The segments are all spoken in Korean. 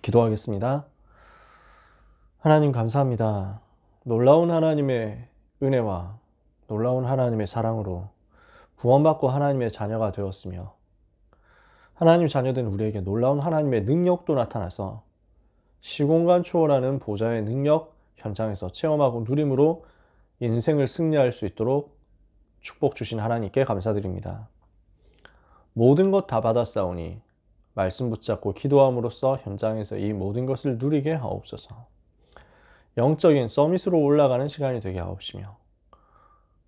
기도하겠습니다. 하나님 감사합니다. 놀라운 하나님의 은혜와 놀라운 하나님의 사랑으로 구원받고 하나님의 자녀가 되었으며 하나님 자녀된 우리에게 놀라운 하나님의 능력도 나타나서 시공간 초월하는 보좌의 능력 현장에서 체험하고 누림으로 인생을 승리할 수 있도록 축복 주신 하나님께 감사드립니다. 모든 것 다 받았사오니 말씀 붙잡고 기도함으로써 현장에서 이 모든 것을 누리게 하옵소서. 영적인 서밋으로 올라가는 시간이 되게 하옵시며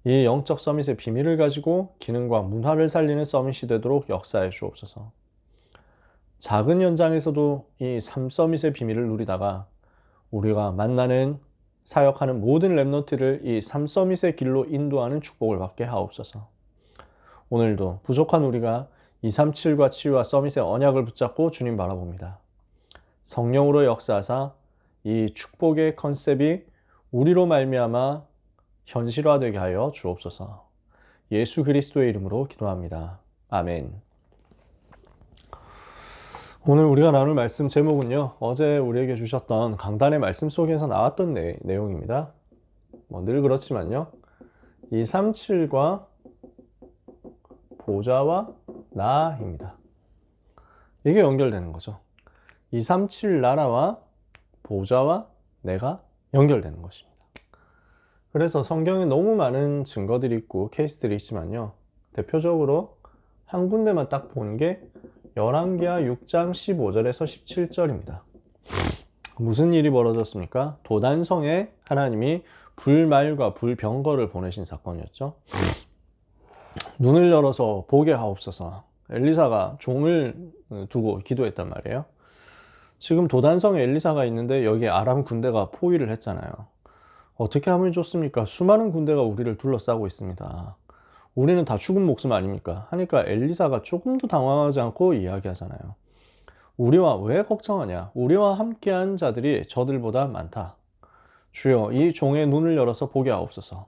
이 영적 서밋의 비밀을 가지고 기능과 문화를 살리는 서밋이 되도록 역사해 주옵소서. 작은 현장에서도 이 삶 서밋의 비밀을 누리다가 우리가 만나는 사역하는 모든 렘넌트를 이 삶 서밋의 길로 인도하는 축복을 받게 하옵소서. 오늘도 부족한 우리가 237과 치유와 서밋의 언약을 붙잡고 주님 바라봅니다. 성령으로 역사하사 이 축복의 컨셉이 우리로 말미암아 현실화되게 하여 주옵소서. 예수 그리스도의 이름으로 기도합니다. 아멘. 오늘 우리가 나눌 말씀 제목은요, 어제 우리에게 주셨던 강단의 말씀 속에서 나왔던 내용입니다. 늘 그렇지만요, 237과 보좌와 나입니다. 이게 연결되는 거죠. 237 나라와 보좌와 내가 연결되는 것입니다. 그래서 성경에 너무 많은 증거들이 있고 케이스들이 있지만요, 대표적으로 한 군데만 딱 본 게 열왕기하 6장 15절에서 17절입니다. 무슨 일이 벌어졌습니까? 도단성에 하나님이 불말과 불병거를 보내신 사건이었죠. 눈을 열어서 보게 하옵소서. 엘리사가 종을 두고 기도했단 말이에요. 지금 도단성에 엘리사가 있는데 여기에 아람 군대가 포위를 했잖아요. 어떻게 하면 좋습니까? 수많은 군대가 우리를 둘러싸고 있습니다. 우리는 다 죽은 목숨 아닙니까? 하니까 엘리사가 조금도 당황하지 않고 이야기하잖아요. 우리와 왜 걱정하냐? 우리와 함께한 자들이 저들보다 많다. 주여, 이 종의 눈을 열어서 보게 하옵소서.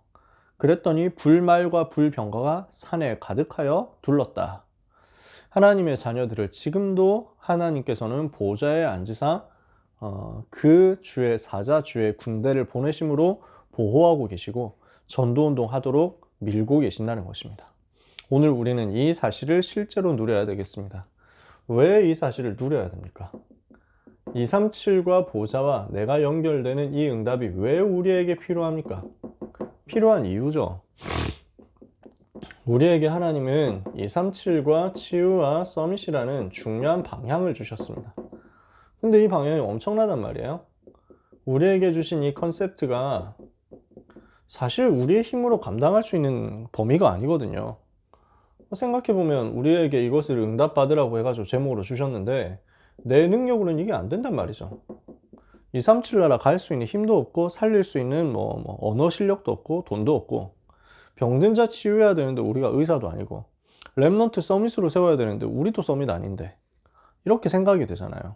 그랬더니 불말과 불병거가 산에 가득하여 둘렀다. 하나님의 자녀들을 지금도 하나님께서는 보좌에 앉으사 그 주의 사자, 주의 군대를 보내심으로 보호하고 계시고 전도운동 하도록 밀고 계신다는 것입니다. 오늘 우리는 이 사실을 실제로 누려야 되겠습니다. 왜 이 사실을 누려야 됩니까? 237과 보좌와 내가 연결되는 이 응답이 왜 우리에게 필요합니까? 필요한 이유죠. 우리에게 하나님은 237과 치유와 서밋이라는 중요한 방향을 주셨습니다. 근데 이 방향이 엄청나단 말이에요. 우리에게 주신 이 컨셉트가 사실 우리의 힘으로 감당할 수 있는 범위가 아니거든요. 생각해보면 우리에게 이것을 응답받으라고 해가지고 제목으로 주셨는데 내 능력으로는 이게 안 된단 말이죠. 237 나라 갈 수 있는 힘도 없고 살릴 수 있는 언어 실력도 없고 돈도 없고 병든 자 치유해야 되는데 우리가 의사도 아니고 렘넌트 서밋으로 세워야 되는데 우리도 서밋 아닌데 이렇게 생각이 되잖아요.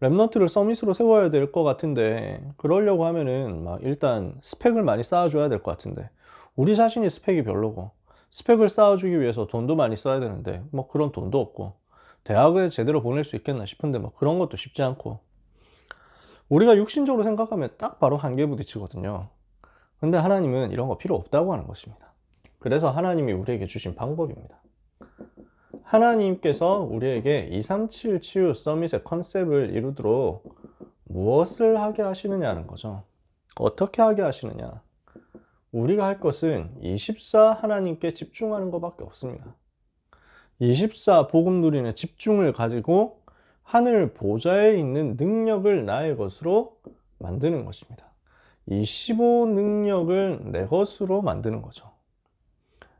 렘넌트를 서밋으로 세워야 될 것 같은데 그러려고 하면은 일단 스펙을 많이 쌓아줘야 될 것 같은데 우리 자신이 스펙이 별로고 스펙을 쌓아주기 위해서 돈도 많이 써야 되는데 그런 돈도 없고 대학을 제대로 보낼 수 있겠나 싶은데 그런 것도 쉽지 않고 우리가 육신적으로 생각하면 딱 바로 한계에 부딪히거든요. 근데 하나님은 이런 거 필요 없다고 하는 것입니다. 그래서 하나님이 우리에게 주신 방법입니다. 하나님께서 우리에게 237 치유 서밋의 컨셉을 이루도록 무엇을 하게 하시느냐는 거죠. 어떻게 하게 하시느냐? 우리가 할 것은 24 하나님께 집중하는 것밖에 없습니다. 24 복음 누리는 집중을 가지고 하늘 보좌에 있는 능력을 나의 것으로 만드는 것입니다. 이 15 능력을 내 것으로 만드는 거죠.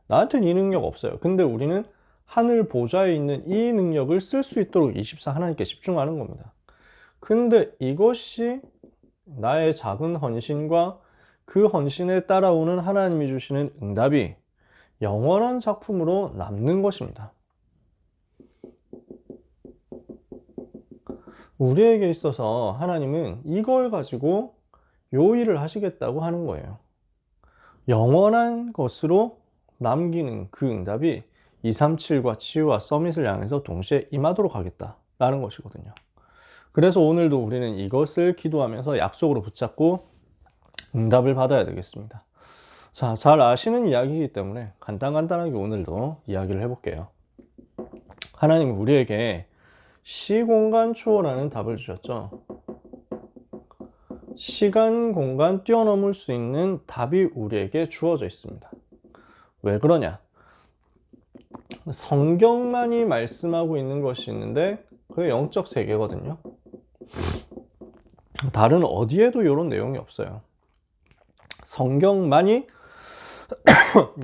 나한테는 이 능력 없어요. 근데 우리는 하늘 보좌에 있는 이 능력을 쓸 수 있도록 24 하나님께 집중하는 겁니다. 근데 이것이 나의 작은 헌신과 그 헌신에 따라오는 하나님이 주시는 응답이 영원한 작품으로 남는 것입니다. 우리에게 있어서 하나님은 이걸 가지고 요 일을 하시겠다고 하는 거예요. 영원한 것으로 남기는 그 응답이 237과 치유와 서밋을 향해서 동시에 임하도록 하겠다라는 것이거든요. 그래서 오늘도 우리는 이것을 기도하면서 약속으로 붙잡고 응답을 받아야 되겠습니다. 자, 잘 아시는 이야기이기 때문에 간단하게 오늘도 이야기를 해볼게요. 하나님은 우리에게 시공간 추호라는 답을 주셨죠. 시간, 공간 뛰어넘을 수 있는 답이 우리에게 주어져 있습니다. 왜 그러냐? 성경만이 말씀하고 있는 것이 있는데 그게 영적 세계거든요. 다른 어디에도 이런 내용이 없어요. 성경만이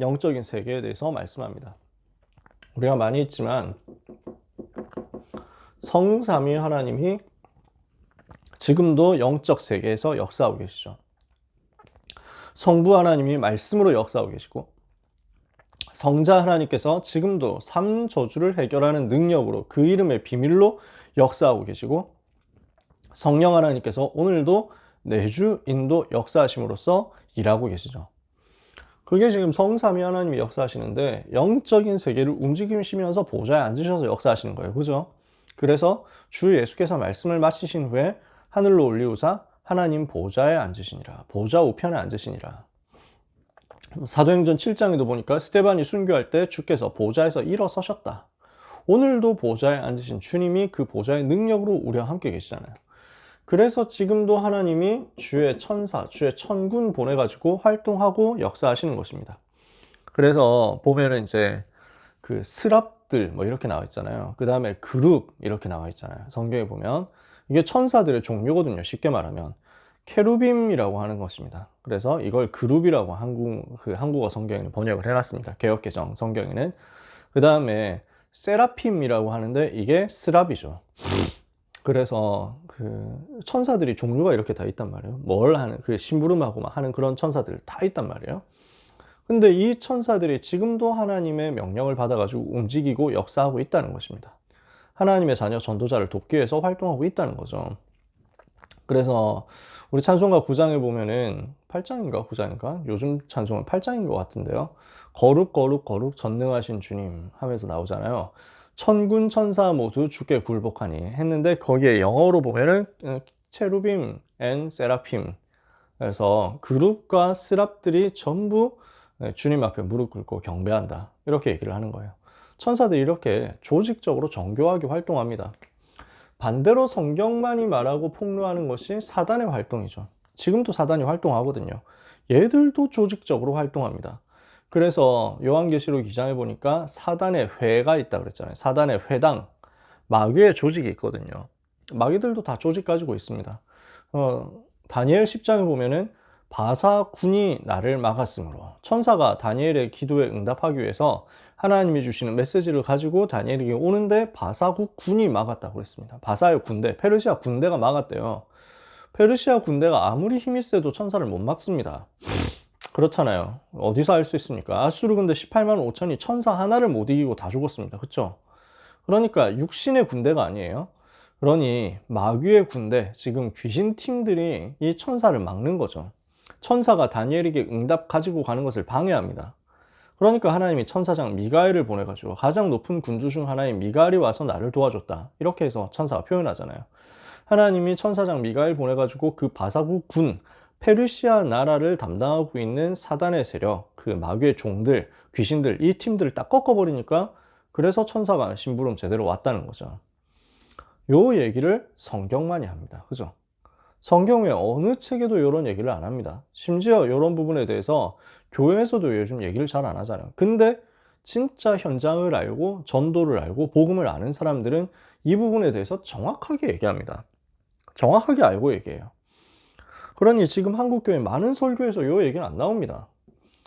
영적인 세계에 대해서 말씀합니다. 우리가 많이 있지만 성삼위 하나님이 지금도 영적 세계에서 역사하고 계시죠. 성부 하나님이 말씀으로 역사하고 계시고 성자 하나님께서 지금도 3저주를 해결하는 능력으로 그 이름의 비밀로 역사하고 계시고 성령 하나님께서 오늘도 내주 인도 역사하심으로써 일하고 계시죠. 그게 지금 성삼위 하나님이 역사하시는데 영적인 세계를 움직이시면서 보좌에 앉으셔서 역사하시는 거예요. 그죠? 그래서 주 예수께서 말씀을 마치신 후에 하늘로 올리우사 하나님 보좌에 앉으시니라. 보좌 우편에 앉으시니라. 사도행전 7장에도 보니까 스데반이 순교할 때 주께서 보좌에서 일어서셨다. 오늘도 보좌에 앉으신 주님이 그 보좌의 능력으로 우리와 함께 계시잖아요. 그래서 지금도 하나님이 주의 천사, 주의 천군 보내가지고 활동하고 역사하시는 것입니다. 그래서 보면은 이제 그 스랍들 뭐 이렇게 나와 있잖아요. 그 다음에 그룹 이렇게 나와 있잖아요. 성경에 보면 이게 천사들의 종류거든요. 쉽게 말하면 케루빔이라고 하는 것입니다. 그래서 이걸 그룹이라고 한국어 성경에는 번역을 해놨습니다. 개역개정 성경에는. 그 다음에 세라핌이라고 하는데 이게 스랍이죠. 그래서 그 천사들이 종류가 이렇게 다 있단 말이에요. 뭘 하는 그 심부름하고 막 하는 그런 천사들 다 있단 말이에요. 근데 이 천사들이 지금도 하나님의 명령을 받아가지고 움직이고 역사하고 있다는 것입니다. 하나님의 자녀 전도자를 돕기 위해서 활동하고 있다는 거죠. 그래서 우리 찬송가 9장에 보면은 8장인가 9장인가? 요즘 찬송은 8장인 것 같은데요. 거룩 거룩 거룩 전능하신 주님 하면서 나오잖아요. 천군 천사 모두 주께 굴복하니 했는데 거기에 영어로 보면은 체루빔 앤 세라핌, 그래서 그룹과 스랍들이 전부 주님 앞에 무릎 꿇고 경배한다 이렇게 얘기를 하는 거예요. 천사들이 이렇게 조직적으로 정교하게 활동합니다. 반대로 성경만이 말하고 폭로하는 것이 사단의 활동이죠. 지금도 사단이 활동하거든요. 얘들도 조직적으로 활동합니다. 그래서 요한계시록 2장에 보니까 사단의 회가 있다 그랬잖아요. 사단의 회당, 마귀의 조직이 있거든요. 마귀들도 다 조직 가지고 있습니다. 다니엘 10장에 보면은 바사군이 나를 막았으므로, 천사가 다니엘의 기도에 응답하기 위해서 하나님이 주시는 메시지를 가지고 다니엘에게 오는데 바사군이 막았다고 그랬습니다. 바사의 군대, 페르시아 군대가 막았대요. 페르시아 군대가 아무리 힘이 세도 천사를 못 막습니다. 그렇잖아요. 어디서 알 수 있습니까? 아수르 군대 18만 5천이 천사 하나를 못 이기고 다 죽었습니다. 그렇죠? 그러니까 육신의 군대가 아니에요. 그러니 마귀의 군대, 지금 귀신 팀들이 이 천사를 막는 거죠. 천사가 다니엘에게 응답 가지고 가는 것을 방해합니다. 그러니까 하나님이 천사장 미가엘을 보내가지고 가장 높은 군주 중 하나인 미가엘이 와서 나를 도와줬다. 이렇게 해서 천사가 표현하잖아요. 하나님이 천사장 미가엘 보내가지고 그 바사국 군, 페르시아 나라를 담당하고 있는 사단의 세력, 그 마귀의 종들, 귀신들, 이 팀들을 딱 꺾어버리니까 그래서 천사가 심부름 제대로 왔다는 거죠. 요 얘기를 성경만이 합니다. 그죠? 성경의 어느 책에도 이런 얘기를 안 합니다. 심지어 이런 부분에 대해서 교회에서도 요즘 얘기를 잘 안 하잖아요. 근데 진짜 현장을 알고 전도를 알고 복음을 아는 사람들은 이 부분에 대해서 정확하게 얘기합니다. 정확하게 알고 얘기해요. 그러니 지금 한국교회 많은 설교에서 이 얘기는 안 나옵니다.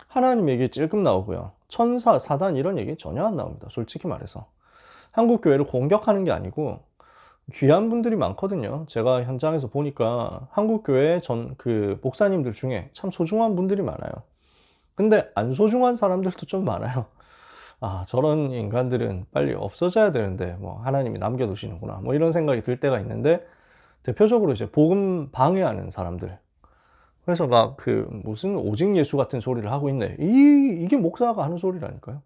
하나님 얘기 찔끔 나오고요. 천사, 사단 이런 얘기 전혀 안 나옵니다. 솔직히 말해서. 한국교회를 공격하는 게 아니고 귀한 분들이 많거든요. 제가 현장에서 보니까 한국교회 목사님들 중에 참 소중한 분들이 많아요. 근데 안 소중한 사람들도 좀 많아요. 아, 저런 인간들은 빨리 없어져야 되는데 뭐 하나님이 남겨두시는구나 뭐 이런 생각이 들 때가 있는데, 대표적으로 이제 복음 방해하는 사람들, 그래서 막 무슨 오직 예수 같은 소리를 하고 있네. 이게 목사가 하는 소리라니까요.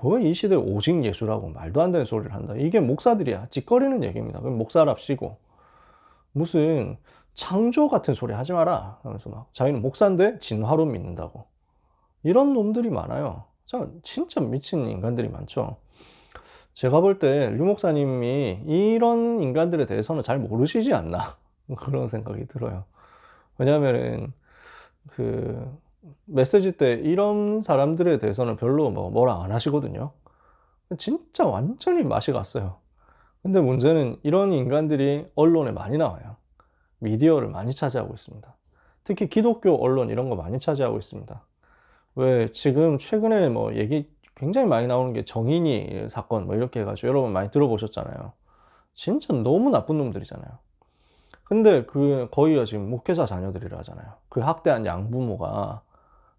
뭐 이 시대에 오직 예수라고 말도 안 되는 소리를 한다. 이게 목사들이야. 짓거리는 얘기입니다. 그럼 목사랍시고. 무슨 창조 같은 소리 하지 마라 하면서 막 자기는 목사인데 진화론 믿는다고. 이런 놈들이 많아요. 진짜 미친 인간들이 많죠. 제가 볼 때 류 목사님이 이런 인간들에 대해서는 잘 모르시지 않나 그런 생각이 들어요. 왜냐하면은 그 메시지 때 이런 사람들에 대해서는 별로 뭐라 안 하시거든요. 진짜 완전히 맛이 갔어요. 근데 문제는 이런 인간들이 언론에 많이 나와요. 미디어를 많이 차지하고 있습니다. 특히 기독교 언론 이런 거 많이 차지하고 있습니다. 왜 지금 최근에 뭐 얘기 굉장히 많이 나오는 게 정인이 사건 뭐 이렇게 해가지고 여러분 많이 들어보셨잖아요. 진짜 너무 나쁜 놈들이잖아요. 근데 그 거기가 지금 목회자 자녀들이라 하잖아요. 그 학대한 양부모가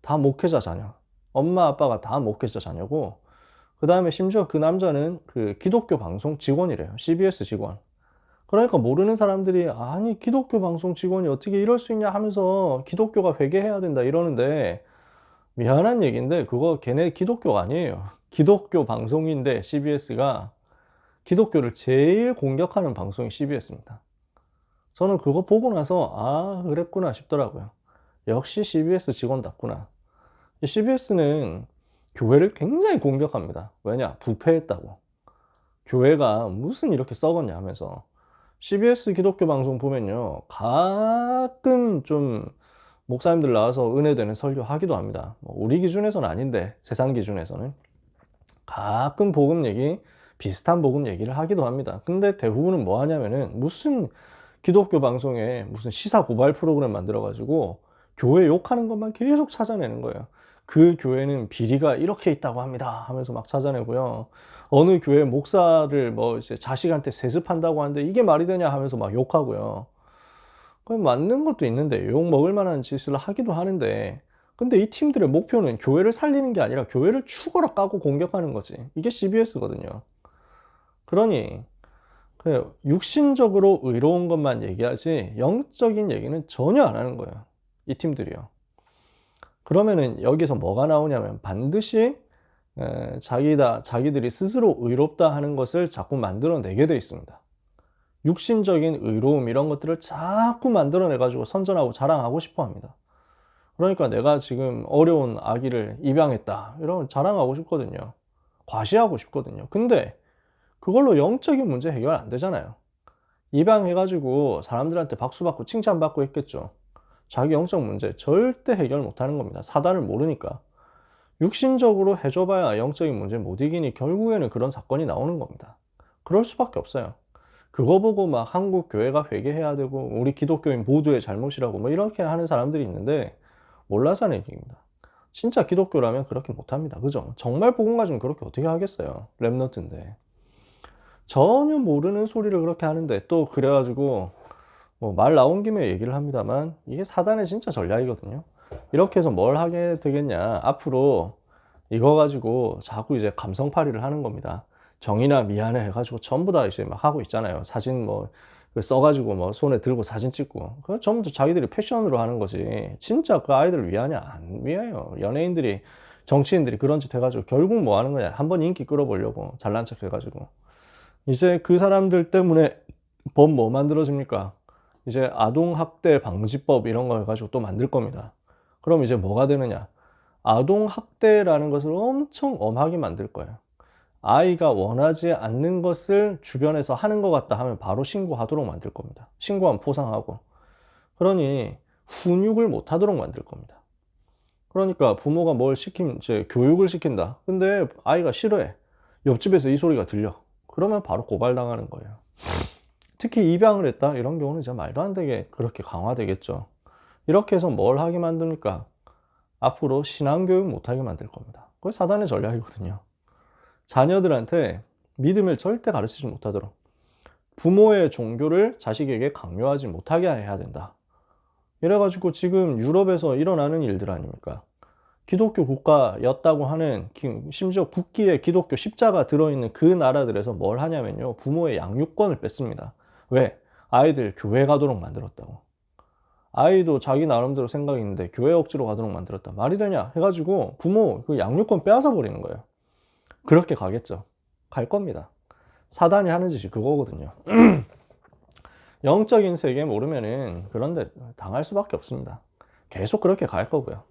다 목회자 자녀. 엄마 아빠가 다 목회자 자녀고, 그 다음에 심지어 그 남자는 그 기독교 방송 직원이래요. CBS 직원. 그러니까 모르는 사람들이 아니 기독교 방송 직원이 어떻게 이럴 수 있냐 하면서 기독교가 회개해야 된다 이러는데, 미안한 얘기인데 그거 걔네 기독교가 아니에요. 기독교 방송인데 CBS가 기독교를 제일 공격하는 방송이 CBS입니다. 저는 그거 보고 나서 아 그랬구나 싶더라고요. 역시 CBS 직원답구나. CBS는 교회를 굉장히 공격합니다. 왜냐? 부패했다고. 교회가 무슨 이렇게 썩었냐 하면서. CBS 기독교 방송 보면요, 가끔 좀 목사님들 나와서 은혜되는 설교하기도 합니다. 우리 기준에서는 아닌데 세상 기준에서는 가끔 복음 얘기, 비슷한 복음 얘기를 하기도 합니다. 근데 대부분은 뭐 하냐면은 무슨 기독교 방송에 무슨 시사 고발 프로그램 만들어 가지고 교회 욕하는 것만 계속 찾아내는 거예요. 그 교회는 비리가 이렇게 있다고 합니다 하면서 막 찾아내고요. 어느 교회 목사를 뭐 이제 자식한테 세습한다고 하는데 이게 말이 되냐 하면서 막 욕하고요. 그럼 맞는 것도 있는데 욕 먹을 만한 짓을 하기도 하는데, 근데 이 팀들의 목표는 교회를 살리는 게 아니라 교회를 죽어라 까고 공격하는 거지. 이게 CBS거든요. 그러니 육신적으로 의로운 것만 얘기하지 영적인 얘기는 전혀 안 하는 거예요. 이 팀들이요. 그러면은 여기서 뭐가 나오냐면 반드시 자기들이 스스로 의롭다 하는 것을 자꾸 만들어내게 돼 있습니다. 육신적인 의로움 이런 것들을 자꾸 만들어내 가지고 선전하고 자랑하고 싶어 합니다. 그러니까 내가 지금 어려운 아기를 입양했다 이러면 자랑하고 싶거든요. 과시하고 싶거든요. 근데 그걸로 영적인 문제 해결 안 되잖아요. 입양해 가지고 사람들한테 박수 받고 칭찬받고 했겠죠. 자기 영적 문제 절대 해결 못 하는 겁니다. 사단을 모르니까. 육신적으로 해줘봐야 영적인 문제 못 이기니 결국에는 그런 사건이 나오는 겁니다. 그럴 수밖에 없어요. 그거 보고 막 한국 교회가 회개해야 되고 우리 기독교인 모두의 잘못이라고 뭐 이렇게 하는 사람들이 있는데 몰라서 하는 얘기입니다. 진짜 기독교라면 그렇게 못합니다. 그죠? 정말 복음 가지면 그렇게 어떻게 하겠어요? 랩넌트인데. 전혀 모르는 소리를 그렇게 하는데 또 그래가지고 뭐 말 나온 김에 얘기를 합니다만 이게 사단의 진짜 전략이거든요. 이렇게 해서 뭘 하게 되겠냐. 앞으로 이거 가지고 자꾸 이제 감성팔이를 하는 겁니다. 정의나 미안해 해가지고 전부 다 이제 막 하고 있잖아요. 사진 뭐 써가지고 뭐 손에 들고 사진 찍고. 그거 전부 다 자기들이 패션으로 하는 거지. 진짜 그 아이들을 위하냐? 안 위하여. 연예인들이, 정치인들이 그런 짓 해가지고 결국 뭐 하는 거냐. 한번 인기 끌어보려고 잘난 척 해가지고. 이제 그 사람들 때문에 법 뭐 만들어집니까? 이제 아동학대 방지법 이런 거 해가지고 또 만들 겁니다. 그럼 이제 뭐가 되느냐? 아동학대라는 것을 엄청 엄하게 만들 거예요. 아이가 원하지 않는 것을 주변에서 하는 것 같다 하면 바로 신고하도록 만들 겁니다. 신고하면 포상하고. 그러니 훈육을 못 하도록 만들 겁니다. 그러니까 부모가 뭘 이제 교육을 시킨다. 근데 아이가 싫어해. 옆집에서 이 소리가 들려. 그러면 바로 고발당하는 거예요. 특히 입양을 했다 이런 경우는 진짜 말도 안 되게 그렇게 강화되겠죠. 이렇게 해서 뭘 하게 만듭니까? 앞으로 신앙교육 못하게 만들 겁니다. 그게 사단의 전략이거든요. 자녀들한테 믿음을 절대 가르치지 못하도록 부모의 종교를 자식에게 강요하지 못하게 해야 된다. 이래가지고 지금 유럽에서 일어나는 일들 아닙니까? 기독교 국가였다고 하는, 심지어 국기에 기독교 십자가 들어있는 그 나라들에서 뭘 하냐면요, 부모의 양육권을 뺐습니다. 왜? 아이들 교회 가도록 만들었다고. 아이도 자기 나름대로 생각이 있는데 교회 억지로 가도록 만들었다. 말이 되냐 해가지고 부모 그 양육권 빼앗아 버리는 거예요. 그렇게 가겠죠. 갈 겁니다. 사단이 하는 짓이 그거거든요. 영적인 세계 모르면은 그런데 당할 수밖에 없습니다. 계속 그렇게 갈 거고요.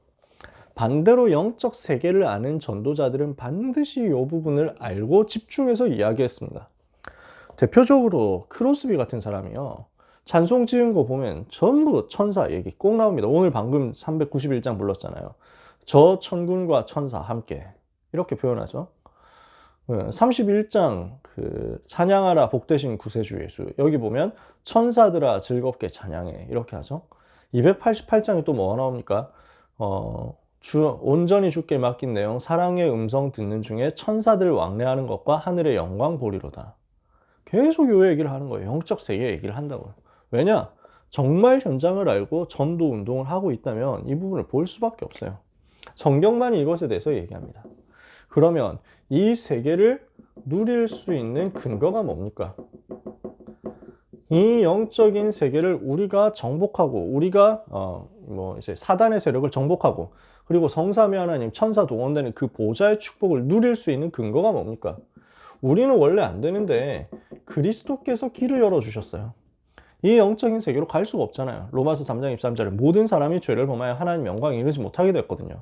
반대로 영적 세계를 아는 전도자들은 반드시 이 부분을 알고 집중해서 이야기했습니다. 대표적으로 크로스비 같은 사람이요. 찬송 지은 거 보면 전부 천사 얘기 꼭 나옵니다. 오늘 방금 391장 불렀잖아요. 저 천군과 천사 함께 이렇게 표현하죠. 31장 그 찬양하라 복되신 구세주 예수 여기 보면 천사들아 즐겁게 찬양해 이렇게 하죠. 288장에 또 뭐가 나옵니까? 온전히 주께 맡긴 내용 사랑의 음성 듣는 중에 천사들 왕래하는 것과 하늘의 영광 보리로다. 계속 요 얘기를 하는 거예요. 영적 세계 얘기를 한다고요. 왜냐? 정말 현장을 알고 전도 운동을 하고 있다면 이 부분을 볼 수밖에 없어요. 성경만이 이것에 대해서 얘기합니다. 그러면 이 세계를 누릴 수 있는 근거가 뭡니까? 이 영적인 세계를 우리가 정복하고 우리가 이제 사단의 세력을 정복하고 그리고 성삼위 하나님 천사 동원되는 그 보좌의 축복을 누릴 수 있는 근거가 뭡니까? 우리는 원래 안 되는데 그리스도께서 길을 열어주셨어요. 이 영적인 세계로 갈 수가 없잖아요. 로마서 3장 23절에 모든 사람이 죄를 범하여 하나님 영광에 이르지 못하게 됐거든요.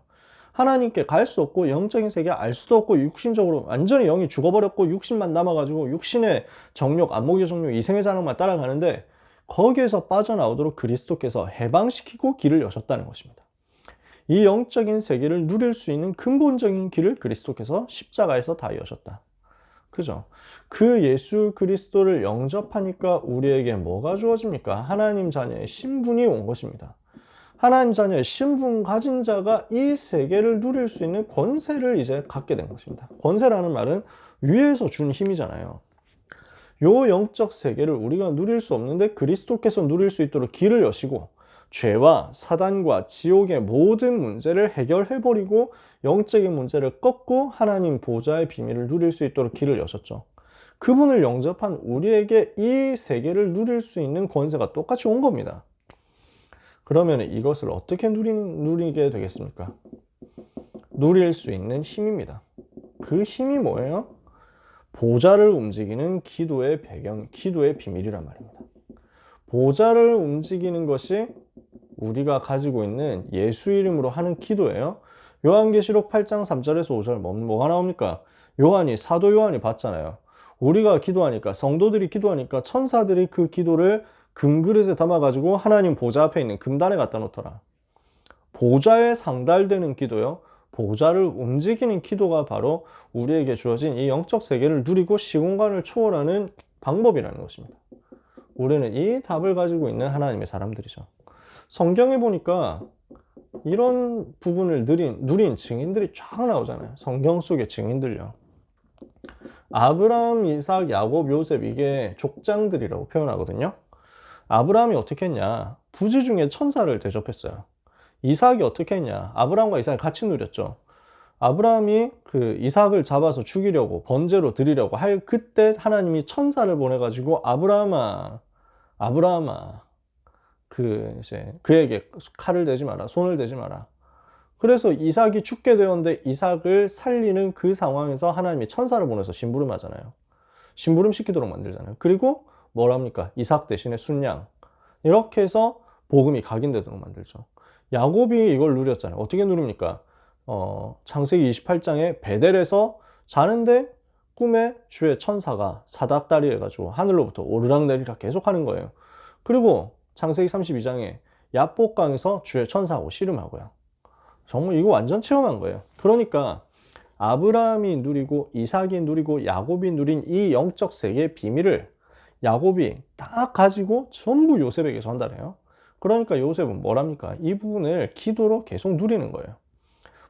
하나님께 갈 수 없고 영적인 세계 알 수도 없고 육신적으로 완전히 영이 죽어버렸고 육신만 남아가지고 육신의 정욕, 안목의 정욕, 이생의 자랑만 따라가는데 거기에서 빠져나오도록 그리스도께서 해방시키고 길을 여셨다는 것입니다. 이 영적인 세계를 누릴 수 있는 근본적인 길을 그리스도께서 십자가에서 다 여셨다. 그죠? 그 예수 그리스도를 영접하니까 우리에게 뭐가 주어집니까? 하나님 자녀의 신분이 온 것입니다. 하나님 자녀의 신분 가진 자가 이 세계를 누릴 수 있는 권세를 이제 갖게 된 것입니다. 권세라는 말은 위에서 준 힘이잖아요. 요 영적 세계를 우리가 누릴 수 없는데 그리스도께서 누릴 수 있도록 길을 여시고 죄와 사단과 지옥의 모든 문제를 해결해버리고 영적인 문제를 꺾고 하나님 보좌의 비밀을 누릴 수 있도록 길을 여셨죠. 그분을 영접한 우리에게 이 세계를 누릴 수 있는 권세가 똑같이 온 겁니다. 그러면 이것을 어떻게 누리게 되겠습니까? 누릴 수 있는 힘입니다. 그 힘이 뭐예요? 보좌를 움직이는 기도의 배경, 기도의 비밀이란 말입니다. 보좌를 움직이는 것이 우리가 가지고 있는 예수 이름으로 하는 기도예요. 요한계시록 8장 3절에서 5절 뭐가 나옵니까? 사도 요한이 봤잖아요. 우리가 기도하니까 성도들이 기도하니까 천사들이 그 기도를 금그릇에 담아가지고 하나님 보좌 앞에 있는 금단에 갖다 놓더라. 보좌에 상달되는 기도요. 보좌를 움직이는 기도가 바로 우리에게 주어진 이 영적 세계를 누리고 시공간을 초월하는 방법이라는 것입니다. 우리는 이 답을 가지고 있는 하나님의 사람들이죠. 성경에 보니까 이런 부분을 누린 증인들이 쫙 나오잖아요. 성경 속의 증인들요. 아브라함, 이삭, 야곱, 요셉 이게 족장들이라고 표현하거든요. 아브라함이 어떻게 했냐? 부지 중에 천사를 대접했어요. 이삭이 어떻게 했냐? 아브라함과 이삭이 같이 누렸죠. 아브라함이 그 이삭을 잡아서 죽이려고 번제로 드리려고 할 그때 하나님이 천사를 보내가지고 아브라함아 그에게 칼을 대지 마라, 손을 대지 마라. 그래서 이삭이 죽게 되었는데 이삭을 살리는 그 상황에서 하나님이 천사를 보내서 심부름하잖아요. 심부름 시키도록 만들잖아요. 그리고 뭐랍니까? 이삭 대신에 순양. 이렇게 해서 복음이 각인되도록 만들죠. 야곱이 이걸 누렸잖아요. 어떻게 누릅니까? 창세기 28장에 베델에서 자는데 꿈에 주의 천사가 사닥다리 해가지고 하늘로부터 오르락내리락 계속 하는 거예요. 그리고 창세기 32장에 야복강에서 주의 천사하고 씨름하고요. 정말 이거 완전 체험한 거예요. 그러니까 아브라함이 누리고 이삭이 누리고 야곱이 누린 이 영적 세계의 비밀을 야곱이 딱 가지고 전부 요셉에게 전달해요. 그러니까 요셉은 뭐랍니까? 이 부분을 기도로 계속 누리는 거예요.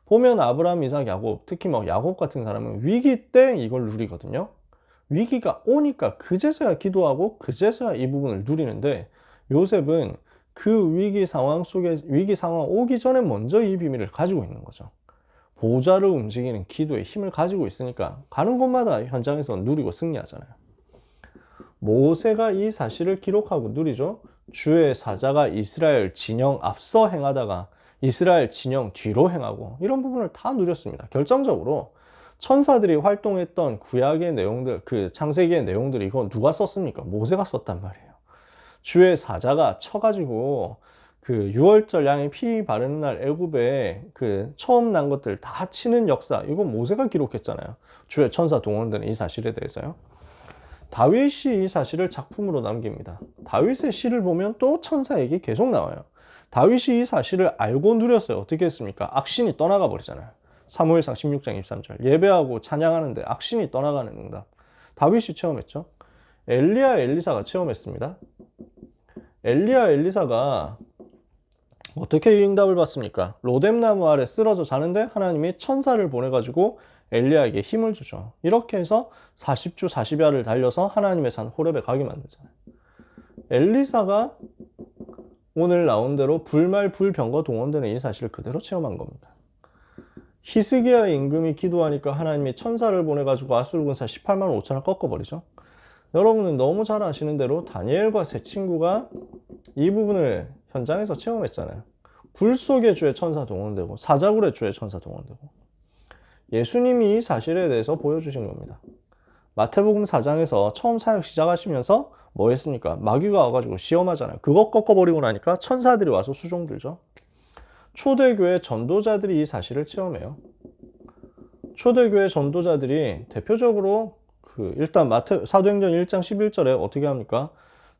보면 아브라함, 이삭, 야곱, 특히 야곱 같은 사람은 위기 때 이걸 누리거든요. 위기가 오니까 그제서야 기도하고 그제서야 이 부분을 누리는데 요셉은 그 위기 상황 오기 전에 먼저 이 비밀을 가지고 있는 거죠. 보좌를 움직이는 기도의 힘을 가지고 있으니까 가는 곳마다 현장에서 누리고 승리하잖아요. 모세가 이 사실을 기록하고 누리죠. 주의 사자가 이스라엘 진영 앞서 행하다가 이스라엘 진영 뒤로 행하고 이런 부분을 다 누렸습니다. 결정적으로 천사들이 활동했던 구약의 내용들, 그 창세기의 내용들이 이건 누가 썼습니까? 모세가 썼단 말이에요. 주의 사자가 쳐가지고 그 6월절 양의 피 바르는 날 애굽에 그 처음 난 것들 다 치는 역사, 이거 모세가 기록했잖아요. 주의 천사 동원되는 이 사실에 대해서요. 다윗이 이 사실을 작품으로 남깁니다. 다윗의 시를 보면 또 천사 얘기 계속 나와요. 다윗이 이 사실을 알고 누렸어요. 어떻게 했습니까? 악신이 떠나가 버리잖아요. 사무엘상 16장 23절. 예배하고 찬양하는데 악신이 떠나가는 응답. 다윗이 체험했죠. 엘리야, 엘리사가 체험했습니다. 엘리야, 엘리사가 어떻게 이 응답을 받습니까? 로뎀나무 아래 쓰러져 자는데 하나님이 천사를 보내가지고 엘리야에게 힘을 주죠. 이렇게 해서 40주 40야를 달려서 하나님의 산 호렙에 가게 만들잖아요. 엘리사가 오늘 나온 대로 불말 불병거 동원되는 이 사실을 그대로 체험한 겁니다. 히스기야 임금이 기도하니까 하나님이 천사를 보내가지고 아수르 군사 18만 5천을 꺾어버리죠. 여러분은 너무 잘 아시는 대로 다니엘과 세 친구가 이 부분을 현장에서 체험했잖아요. 불 속의 주의 천사 동원되고 사자굴의 주의 천사 동원되고, 예수님이 이 사실에 대해서 보여주신 겁니다. 마태복음 4장에서 처음 사역 시작하시면서 뭐 했습니까? 마귀가 와가지고 시험하잖아요. 그거 꺾어버리고 나니까 천사들이 와서 수종 들죠. 초대교회 전도자들이 이 사실을 체험해요. 초대교회 전도자들이 대표적으로 일단 사도행전 1장 11절에 어떻게 합니까?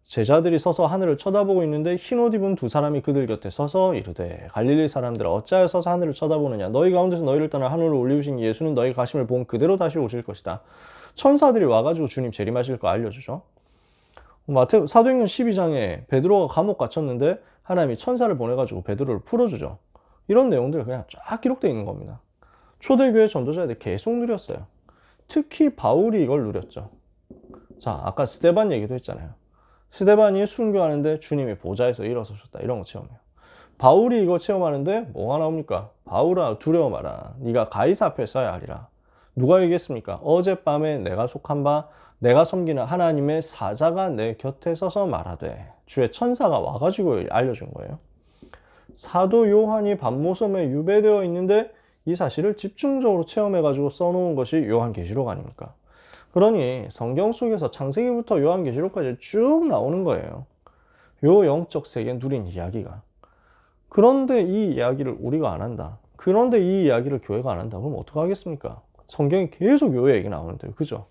제자들이 서서 하늘을 쳐다보고 있는데 흰옷 입은 두 사람이 그들 곁에 서서 이르되 갈릴리 사람들아 어찌하여 서서 하늘을 쳐다보느냐? 너희 가운데서 너희를 떠나 하늘로 올리우신 예수는 너희 가심을 본 그대로 다시 오실 것이다. 천사들이 와가지고 주님 재림하실 거 알려주죠. 사도행전 12장에 베드로가 감옥 갇혔는데 하나님이 천사를 보내가지고 베드로를 풀어주죠. 이런 내용들 그냥 쫙 기록되어 있는 겁니다. 초대교회 전도자들 계속 누렸어요. 특히 바울이 이걸 누렸죠. 자, 아까 스데반 얘기도 했잖아요. 스데반이 순교하는데 주님이 보좌에서 일어서셨다. 이런 거 체험해요. 바울이 이거 체험하는데 뭐가 나옵니까? 바울아 두려워 마라. 네가 가이사 앞에 서야 하리라. 누가 얘기했습니까? 어젯밤에 내가 속한 바 내가 섬기는 하나님의 사자가 내 곁에 서서 말하되, 주의 천사가 와가지고 알려준 거예요. 사도 요한이 밤모섬에 유배되어 있는데 이 사실을 집중적으로 체험해가지고 써놓은 것이 요한계시록 아닙니까? 그러니 성경 속에서 창세기부터 요한계시록까지 쭉 나오는 거예요. 요 영적 세계 누린 이야기가. 그런데 이 이야기를 우리가 안 한다. 그런데 이 이야기를 교회가 안 한다. 그럼 어떡하겠습니까? 성경에 계속 요 얘기 나오는데요. 그죠?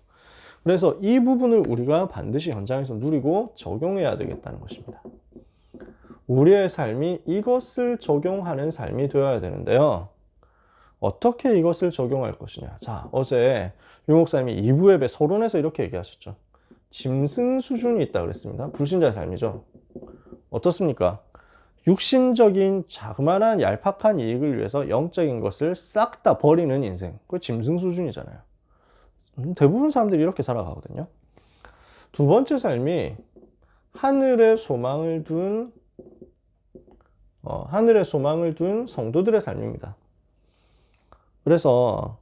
그래서 이 부분을 우리가 반드시 현장에서 누리고 적용해야 되겠다는 것입니다. 우리의 삶이 이것을 적용하는 삶이 되어야 되는데요. 어떻게 이것을 적용할 것이냐. 자, 어제 유 목사님이 2부 예배 서론에서 이렇게 얘기하셨죠. 짐승 수준이 있다 그랬습니다. 불신자의 삶이죠. 어떻습니까? 육신적인 자그마한 얄팍한 이익을 위해서 영적인 것을 싹 다 버리는 인생. 그게 짐승 수준이잖아요. 대부분 사람들이 이렇게 살아가거든요. 두 번째 삶이 하늘의 소망을 둔 성도들의 삶입니다. 그래서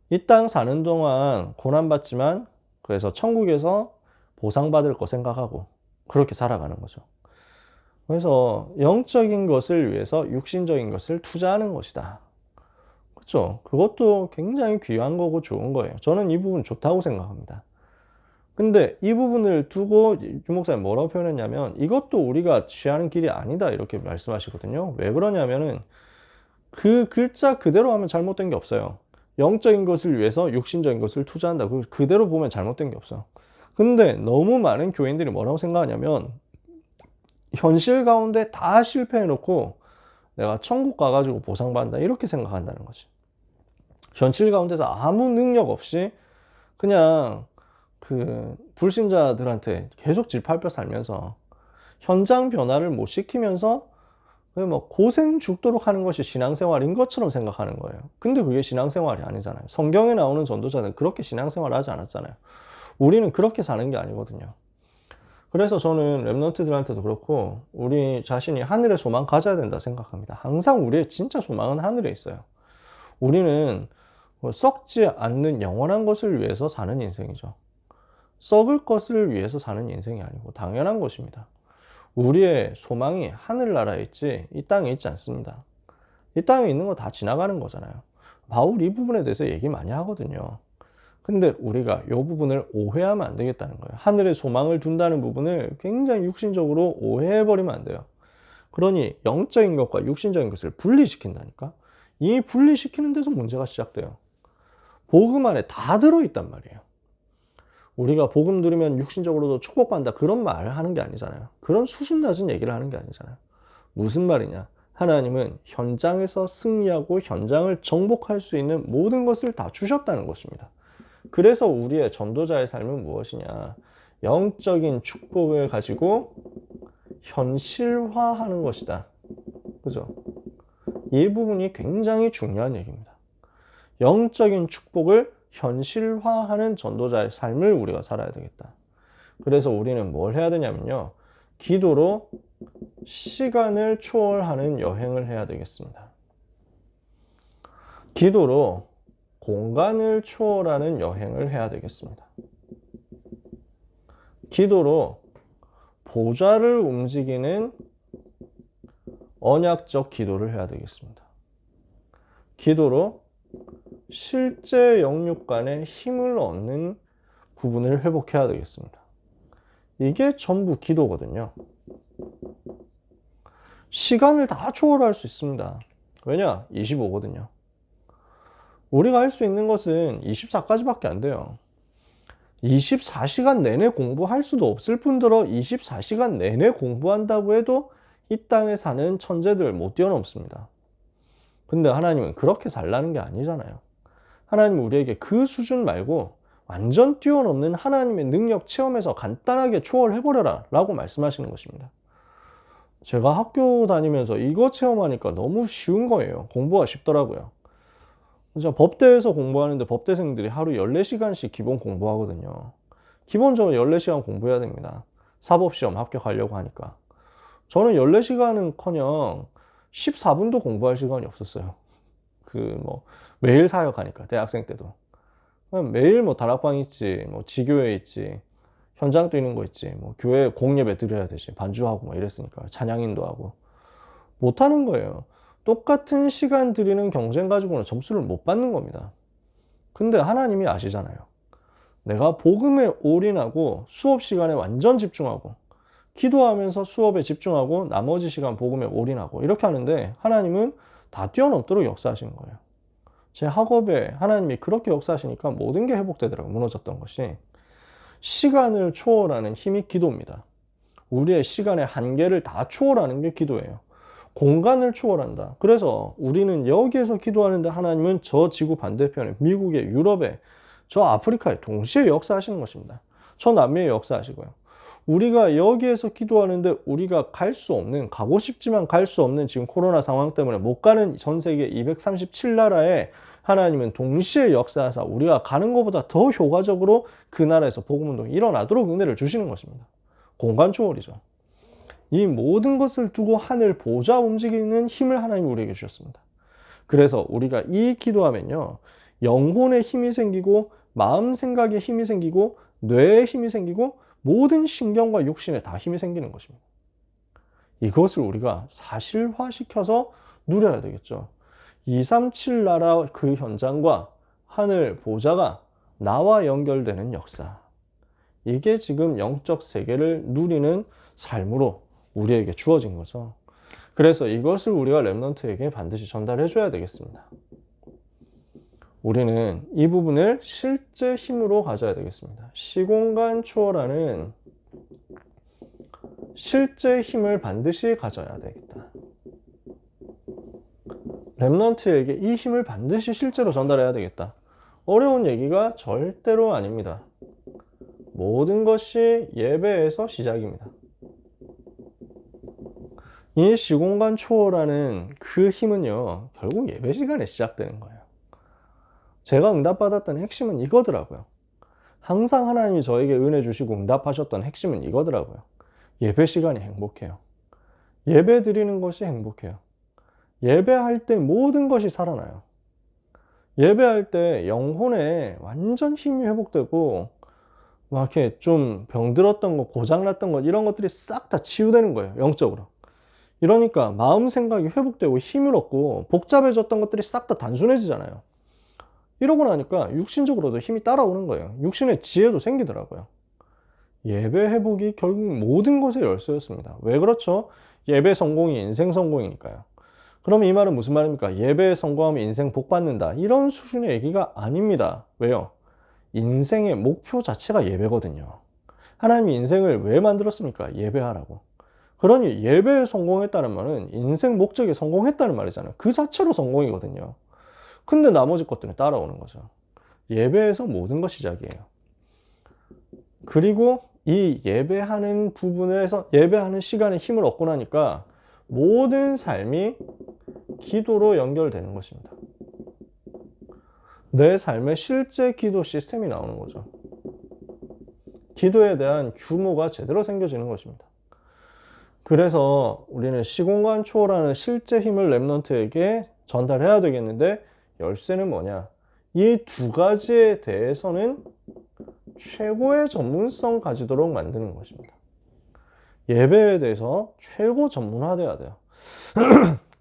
이 땅 사는 동안 고난받지만 그래서 천국에서 보상받을 거 생각하고 그렇게 살아가는 거죠. 그래서 영적인 것을 위해서 육신적인 것을 투자하는 것이다. 그렇죠? 그것도 굉장히 귀한 거고 좋은 거예요. 저는 이 부분 좋다고 생각합니다. 근데 이 부분을 두고 유 목사님 뭐라고 표현했냐면 이것도 우리가 취하는 길이 아니다 이렇게 말씀하시거든요. 왜 그러냐면은 그 글자 그대로 하면 잘못된 게 없어요. 영적인 것을 위해서 육신적인 것을 투자한다. 그대로 보면 잘못된 게 없어. 근데 너무 많은 교인들이 뭐라고 생각하냐면 현실 가운데 다 실패해놓고 내가 천국 가가지고 보상받는다 이렇게 생각한다는 거지. 현실 가운데서 아무 능력 없이 그냥 불신자들한테 계속 질팔뼈 살면서 현장 변화를 못 시키면서 뭐 고생 죽도록 하는 것이 신앙생활인 것처럼 생각하는 거예요. 근데 그게 신앙생활이 아니잖아요. 성경에 나오는 전도자는 그렇게 신앙생활을 하지 않았잖아요. 우리는 그렇게 사는 게 아니거든요. 그래서 저는 랩런트들한테도 그렇고 우리 자신이 하늘의 소망 가져야 된다 생각합니다. 항상 우리의 진짜 소망은 하늘에 있어요. 우리는 썩지 않는 영원한 것을 위해서 사는 인생이죠. 썩을 것을 위해서 사는 인생이 아니고 당연한 것입니다. 우리의 소망이 하늘나라에 있지 이 땅에 있지 않습니다. 이 땅에 있는 거 다 지나가는 거잖아요. 바울 이 부분에 대해서 얘기 많이 하거든요. 근데 우리가 이 부분을 오해하면 안 되겠다는 거예요. 하늘에 소망을 둔다는 부분을 굉장히 육신적으로 오해해버리면 안 돼요. 그러니 영적인 것과 육신적인 것을 분리시킨다니까? 이 분리시키는 데서 문제가 시작돼요. 복음 안에 다 들어있단 말이에요. 우리가 복음 들으면 육신적으로도 축복받는다 그런 말을 하는 게 아니잖아요. 그런 수준 낮은 얘기를 하는 게 아니잖아요. 무슨 말이냐? 하나님은 현장에서 승리하고 현장을 정복할 수 있는 모든 것을 다 주셨다는 것입니다. 그래서 우리의 전도자의 삶은 무엇이냐? 영적인 축복을 가지고 현실화하는 것이다. 그죠? 이 부분이 굉장히 중요한 얘기입니다. 영적인 축복을 현실화하는 전도자의 삶을 우리가 살아야 되겠다. 그래서 우리는 뭘 해야 되냐면요. 기도로 시간을 초월하는 여행을 해야 되겠습니다. 기도로 공간을 초월하는 여행을 해야 되겠습니다. 기도로 보좌를 움직이는 언약적 기도를 해야 되겠습니다. 기도로 실제 영육 간의 힘을 얻는 부분을 회복해야 되겠습니다. 이게 전부 기도거든요. 시간을 다 초월할 수 있습니다. 왜냐? 25거든요. 우리가 할 수 있는 것은 24까지밖에 안 돼요. 24시간 내내 공부할 수도 없을 뿐더러 24시간 내내 공부한다고 해도 이 땅에 사는 천재들 못 뛰어넘습니다. 근데 하나님은 그렇게 살라는 게 아니잖아요. 하나님은 우리에게 그 수준 말고 완전 뛰어넘는 하나님의 능력 체험에서 간단하게 초월해버려라 라고 말씀하시는 것입니다. 제가 학교 다니면서 이거 체험하니까 너무 쉬운 거예요. 공부가 쉽더라고요. 진짜 법대에서 공부하는데 법대생들이 하루 14시간씩 기본 공부하거든요. 기본적으로 14시간 공부해야 됩니다. 사법시험 합격하려고 하니까. 저는 14시간은커녕 14분도 공부할 시간이 없었어요. 매일 사역하니까, 대학생 때도. 매일 다락방 있지, 지교회 있지, 현장 뛰는 거 있지, 교회 공예배 드려야 되지, 반주하고 이랬으니까, 찬양인도 하고. 못하는 거예요. 똑같은 시간 들이는 경쟁 가지고는 점수를 못 받는 겁니다. 근데 하나님이 아시잖아요. 내가 복음에 올인하고 수업 시간에 완전 집중하고 기도하면서 수업에 집중하고 나머지 시간 복음에 올인하고 이렇게 하는데 하나님은 다 뛰어넘도록 역사하시는 거예요. 제 학업에 하나님이 그렇게 역사하시니까 모든 게 회복되더라고요. 무너졌던 것이. 시간을 초월하는 힘이 기도입니다. 우리의 시간의 한계를 다 초월하는 게 기도예요. 공간을 초월한다. 그래서 우리는 여기에서 기도하는데 하나님은 저 지구 반대편에 미국에 유럽에 저 아프리카에 동시에 역사하시는 것입니다. 저 남미에 역사하시고요. 우리가 여기에서 기도하는데 우리가 갈 수 없는, 가고 싶지만 갈 수 없는 지금 코로나 상황 때문에 못 가는 전 세계 237나라에 하나님은 동시에 역사하사 우리가 가는 것보다 더 효과적으로 그 나라에서 복음운동이 일어나도록 은혜를 주시는 것입니다. 공간 초월이죠. 이 모든 것을 두고 하늘 보좌 움직이는 힘을 하나님이 우리에게 주셨습니다. 그래서 우리가 이 기도하면요. 영혼에 힘이 생기고 마음 생각에 힘이 생기고 뇌에 힘이 생기고 모든 신경과 육신에 다 힘이 생기는 것입니다. 이것을 우리가 사실화시켜서 누려야 되겠죠. 237 나라 그 현장과 하늘 보좌가 나와 연결되는 역사. 이게 지금 영적 세계를 누리는 삶으로 우리에게 주어진 거죠. 그래서 이것을 우리가 렘넌트에게 반드시 전달해 줘야 되겠습니다. 우리는 이 부분을 실제 힘으로 가져야 되겠습니다. 시공간 초월하는 실제 힘을 반드시 가져야 되겠다. 렘넌트에게 이 힘을 반드시 실제로 전달해야 되겠다. 어려운 얘기가 절대로 아닙니다. 모든 것이 예배에서 시작입니다. 이 시공간 초월하는 그 힘은요, 결국 예배 시간에 시작되는 거예요. 제가 응답받았던 핵심은 이거더라고요. 항상 하나님이 저에게 은혜 주시고 응답하셨던 핵심은 이거더라고요. 예배 시간이 행복해요. 예배 드리는 것이 행복해요. 예배할 때 모든 것이 살아나요. 예배할 때 영혼에 완전 힘이 회복되고 막 이렇게 좀 병들었던 것, 고장났던 것 이런 것들이 싹 다 치유되는 거예요. 영적으로. 이러니까 마음 생각이 회복되고 힘을 얻고 복잡해졌던 것들이 싹 다 단순해지잖아요. 이러고 나니까 육신적으로도 힘이 따라오는 거예요. 육신의 지혜도 생기더라고요. 예배 회복이 결국 모든 것의 열쇠였습니다. 왜 그렇죠? 예배 성공이 인생 성공이니까요. 그럼 이 말은 무슨 말입니까? 예배에 성공하면 인생 복 받는다. 이런 수준의 얘기가 아닙니다. 왜요? 인생의 목표 자체가 예배거든요. 하나님이 인생을 왜 만들었습니까? 예배하라고. 그러니 예배에 성공했다는 말은 인생 목적에 성공했다는 말이잖아요. 그 자체로 성공이거든요. 근데 나머지 것들은 따라오는 거죠. 예배에서 모든 것이 시작이에요. 그리고 이 예배하는 부분에서 예배하는 시간에 힘을 얻고 나니까 모든 삶이 기도로 연결되는 것입니다. 내 삶의 실제 기도 시스템이 나오는 거죠. 기도에 대한 규모가 제대로 생겨지는 것입니다. 그래서 우리는 시공간 초월하는 실제 힘을 랩런트에게 전달해야 되겠는데 열쇠는 뭐냐? 이 두 가지에 대해서는 최고의 전문성 가지도록 만드는 것입니다. 예배에 대해서 최고 전문화돼야 돼요.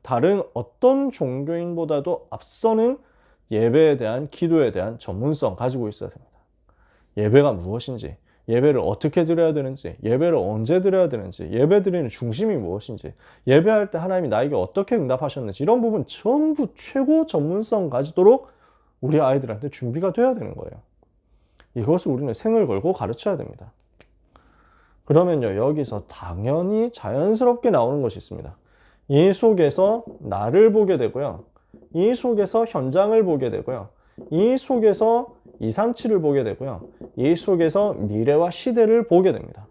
다른 어떤 종교인보다도 앞서는 예배에 대한 기도에 대한 전문성 가지고 있어야 됩니다. 예배가 무엇인지, 예배를 어떻게 드려야 되는지, 예배를 언제 드려야 되는지, 예배 드리는 중심이 무엇인지, 예배할 때 하나님이 나에게 어떻게 응답하셨는지 이런 부분 전부 최고 전문성 가지도록 우리 아이들한테 준비가 돼야 되는 거예요. 이것을 우리는 생을 걸고 가르쳐야 됩니다. 그러면요, 여기서 당연히 자연스럽게 나오는 것이 있습니다. 이 속에서 나를 보게 되고요. 이 속에서 현장을 보게 되고요. 이 속에서 237을 보게 되고요. 이 속에서 미래와 시대를 보게 됩니다.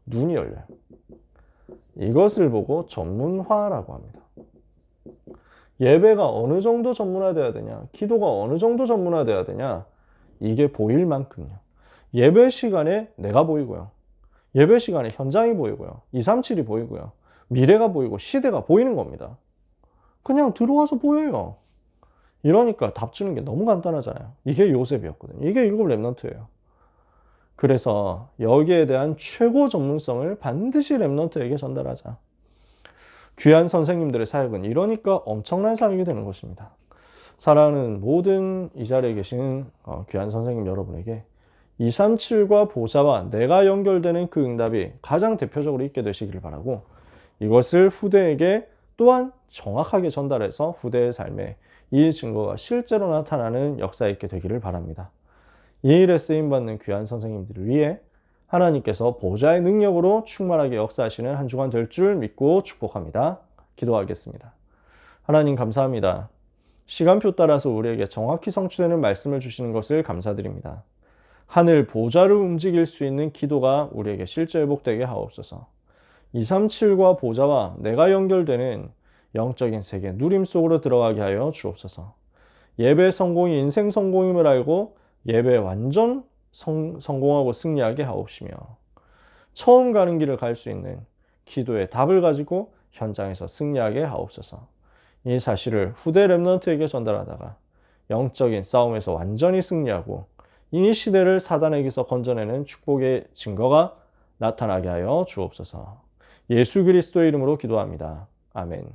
눈이 열려요. 이것을 보고 전문화라고 합니다. 예배가 어느 정도 전문화돼야 되냐? 기도가 어느 정도 전문화돼야 되냐? 이게 보일 만큼요. 예배 시간에 내가 보이고요. 예배 시간에 현장이 보이고요. 237이 보이고요. 미래가 보이고 시대가 보이는 겁니다. 그냥 들어와서 보여요. 이러니까 답 주는 게 너무 간단하잖아요. 이게 요셉이었거든요. 이게 일곱 랩런트예요. 그래서 여기에 대한 최고 전문성을 반드시 랩런트에게 전달하자. 귀한 선생님들의 사역은 이러니까 엄청난 사역이 되는 것입니다. 사랑하는 모든 이 자리에 계신 귀한 선생님 여러분에게 237과 보좌와 내가 연결되는 그 응답이 가장 대표적으로 있게 되시기를 바라고, 이것을 후대에게 또한 정확하게 전달해서 후대의 삶에 이 증거가 실제로 나타나는 역사에 있게 되기를 바랍니다. 이 일에 쓰임받는 귀한 선생님들을 위해 하나님께서 보좌의 능력으로 충만하게 역사하시는 한 주간 될 줄 믿고 축복합니다. 기도하겠습니다. 하나님 감사합니다. 시간표 따라서 우리에게 정확히 성취되는 말씀을 주시는 것을 감사드립니다. 하늘 보좌를 움직일 수 있는 기도가 우리에게 실제 회복되게 하옵소서. 237과 보좌와 내가 연결되는 영적인 세계 누림 속으로 들어가게 하여 주옵소서. 예배 성공이 인생 성공임을 알고 예배에 완전 성공하고 승리하게 하옵시며, 처음 가는 길을 갈 수 있는 기도의 답을 가지고 현장에서 승리하게 하옵소서. 이 사실을 후대 랩런트에게 전달하다가 영적인 싸움에서 완전히 승리하고 이 시대를 사단에게서 건져내는 축복의 증거가 나타나게 하여 주옵소서. 예수 그리스도의 이름으로 기도합니다. 아멘.